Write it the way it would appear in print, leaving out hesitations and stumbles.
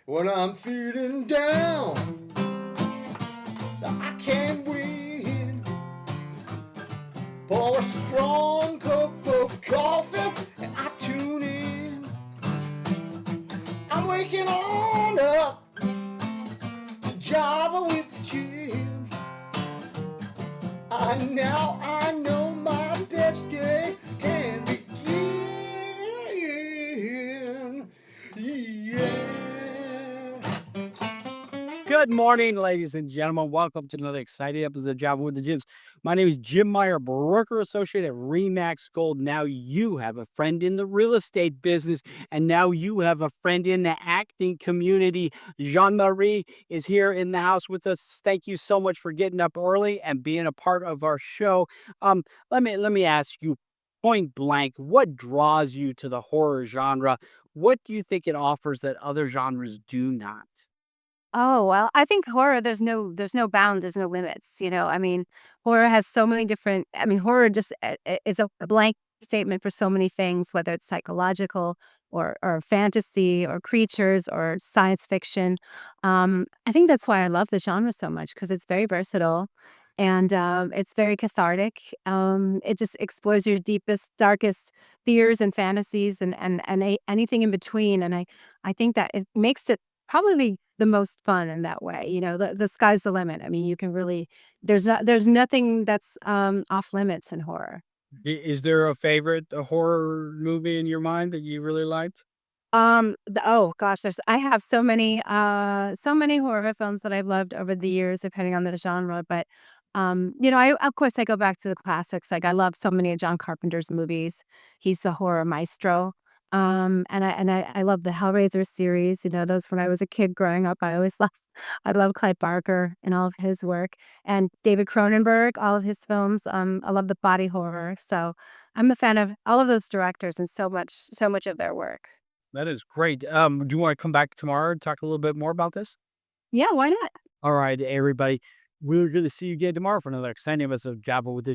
When I'm feeling down, I can't win. Pour a strong cup of coffee and I tune in. I'm waking on up to Java with Jim. Now I know my best day can begin. Yeah. Good morning, ladies and gentlemen. Welcome to another exciting episode of Java with the Gyms. My name is Jim Meyer, broker associate at Remax Gold. Now you have a friend in the real estate business, and now you have a friend in the acting community. Jon Marie is here in the house with us. Thank you so much for getting up early and being a part of our show. Let me ask you point blank, what draws you to the horror genre? What do you think it offers that other genres do not? Oh, well, I think horror, there's no bounds, there's no limits, I mean, horror has so many different horror just is a blank statement for so many things, whether it's psychological or fantasy or creatures or science fiction. I think that's why I love the genre so much because it's very versatile and it's very cathartic. It just explores your deepest, darkest fears and fantasies and anything in between. And I think that it makes it probably the most fun in that way. The sky's the limit. I mean, you can really there's nothing that's off limits in horror. Is there a favorite horror movie in your mind that you really liked? Oh gosh, I have so many horror films that I've loved over the years, depending on the genre. But I of course I go back to the classics. Like I love so many of John Carpenter's movies. He's the horror maestro. And I love the Hellraiser series. Those when I was a kid growing up, I love Clive Barker and all of his work, and David Cronenberg, all of his films. I love the body horror. So I'm a fan of all of those directors and so much of their work. That is great. Do you want to come back tomorrow and talk a little bit more about this? Yeah, why not? All right, everybody. We're going to see you again tomorrow for another exciting episode of Java with the